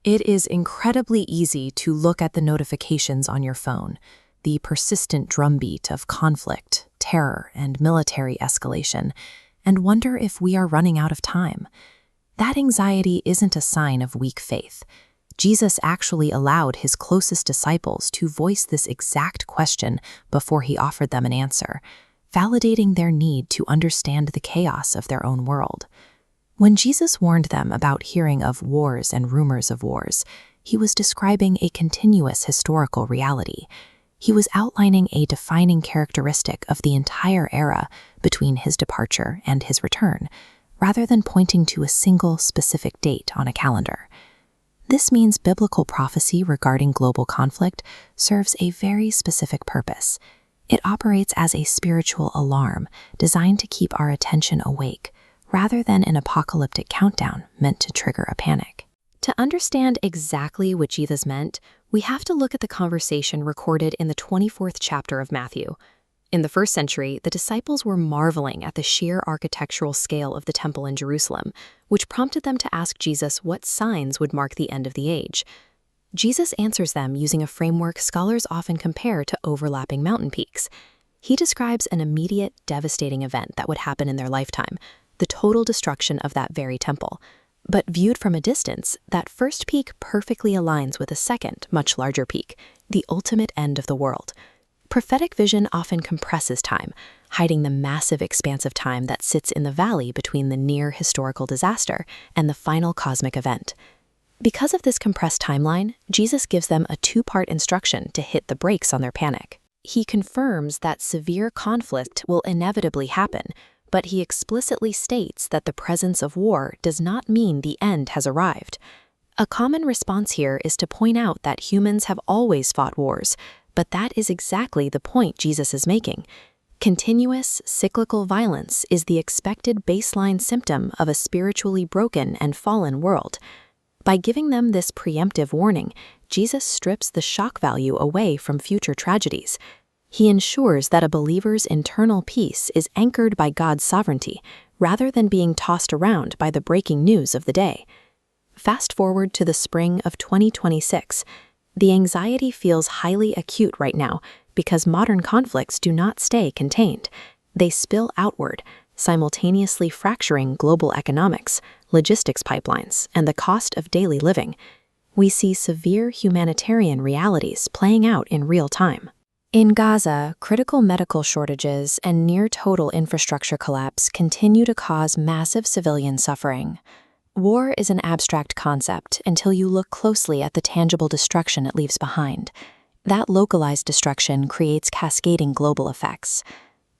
It is incredibly easy to look at the notifications on your phone, the persistent drumbeat of conflict, terror, and military escalation, and wonder if we are running out of time. That anxiety isn't a sign of weak faith. Jesus actually allowed his closest disciples to voice this exact question before he offered them an answer, validating their need to understand the chaos of their own world. When Jesus warned them about hearing of wars and rumors of wars, he was describing a continuous historical reality. He was outlining a defining characteristic of the entire era between his departure and his return, rather than pointing to a single specific date on a calendar. This means biblical prophecy regarding global conflict serves a very specific purpose. It operates as a spiritual alarm designed to keep our attention awake, rather than an apocalyptic countdown meant to trigger a panic. To understand exactly what Jesus meant, we have to look at the conversation recorded in the 24th chapter of Matthew. In the first century, the disciples were marveling at the sheer architectural scale of the temple in Jerusalem, which prompted them to ask Jesus what signs would mark the end of the age. Jesus answers them using a framework scholars often compare to overlapping mountain peaks. He describes an immediate, devastating event that would happen in their lifetime, the total destruction of that very temple. But viewed from a distance, that first peak perfectly aligns with a second, much larger peak, the ultimate end of the world. Prophetic vision often compresses time, hiding the massive expanse of time that sits in the valley between the near historical disaster and the final cosmic event. Because of this compressed timeline, Jesus gives them a two-part instruction to hit the brakes on their panic. He confirms that severe conflict will inevitably happen, but he explicitly states that the presence of war does not mean the end has arrived. A common response here is to point out that humans have always fought wars, but that is exactly the point Jesus is making. Continuous, cyclical violence is the expected baseline symptom of a spiritually broken and fallen world. By giving them this preemptive warning, Jesus strips the shock value away from future tragedies. He ensures that a believer's internal peace is anchored by God's sovereignty, rather than being tossed around by the breaking news of the day. Fast forward to the spring of 2026. The anxiety feels highly acute right now because modern conflicts do not stay contained. They spill outward, simultaneously fracturing global economics, logistics pipelines, and the cost of daily living. We see severe humanitarian realities playing out in real time. In Gaza, critical medical shortages and near-total infrastructure collapse continue to cause massive civilian suffering. War is an abstract concept until you look closely at the tangible destruction it leaves behind. That localized destruction creates cascading global effects.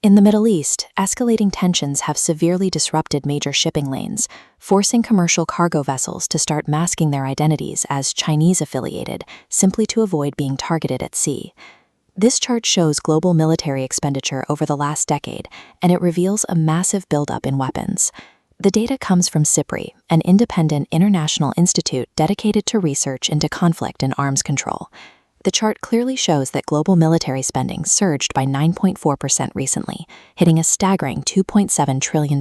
In the Middle East, escalating tensions have severely disrupted major shipping lanes, forcing commercial cargo vessels to start masking their identities as Chinese-affiliated, simply to avoid being targeted at sea. This chart shows global military expenditure over the last decade, and it reveals a massive buildup in weapons. The data comes from SIPRI, an independent international institute dedicated to research into conflict and arms control. The chart clearly shows that global military spending surged by 9.4% recently, hitting a staggering $2.7 trillion.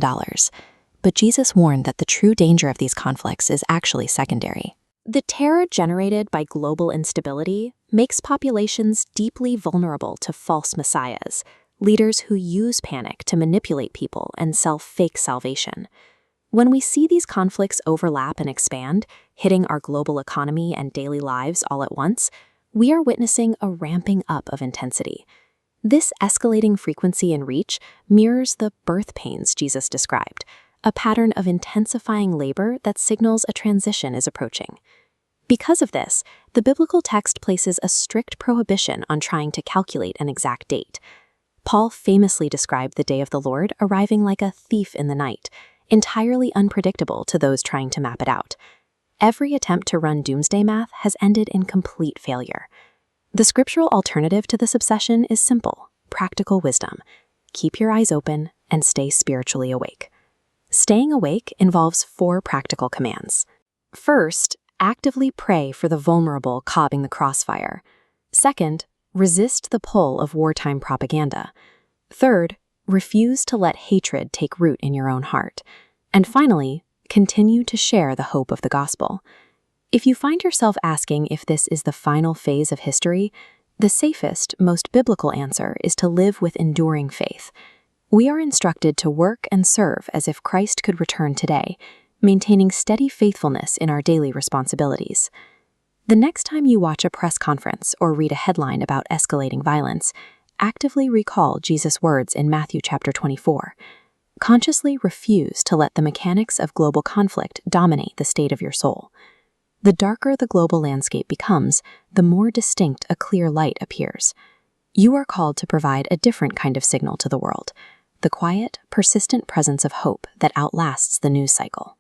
But Jesus warned that the true danger of these conflicts is actually secondary. The terror generated by global instability makes populations deeply vulnerable to false messiahs, leaders who use panic to manipulate people and sell fake salvation. When we see these conflicts overlap and expand, hitting our global economy and daily lives all at once, we are witnessing a ramping up of intensity. This escalating frequency and reach mirrors the birth pains Jesus described, a pattern of intensifying labor that signals a transition is approaching. Because of this, the biblical text places a strict prohibition on trying to calculate an exact date. Paul famously described the day of the Lord arriving like a thief in the night, entirely unpredictable to those trying to map it out. Every attempt to run doomsday math has ended in complete failure. The scriptural alternative to this obsession is simple, practical wisdom. Keep your eyes open and stay spiritually awake. Staying awake involves 4 practical commands. First, actively pray for the vulnerable caught in the crossfire. Second, resist the pull of wartime propaganda. Third, refuse to let hatred take root in your own heart. And finally, continue to share the hope of the gospel. If you find yourself asking if this is the final phase of history, the safest, most biblical answer is to live with enduring faith. We are instructed to work and serve as if Christ could return today, maintaining steady faithfulness in our daily responsibilities. The next time you watch a press conference or read a headline about escalating violence, actively recall Jesus' words in Matthew chapter 24. Consciously refuse to let the mechanics of global conflict dominate the state of your soul. The darker the global landscape becomes, the more distinct a clear light appears. You are called to provide a different kind of signal to the world, the quiet, persistent presence of hope that outlasts the news cycle.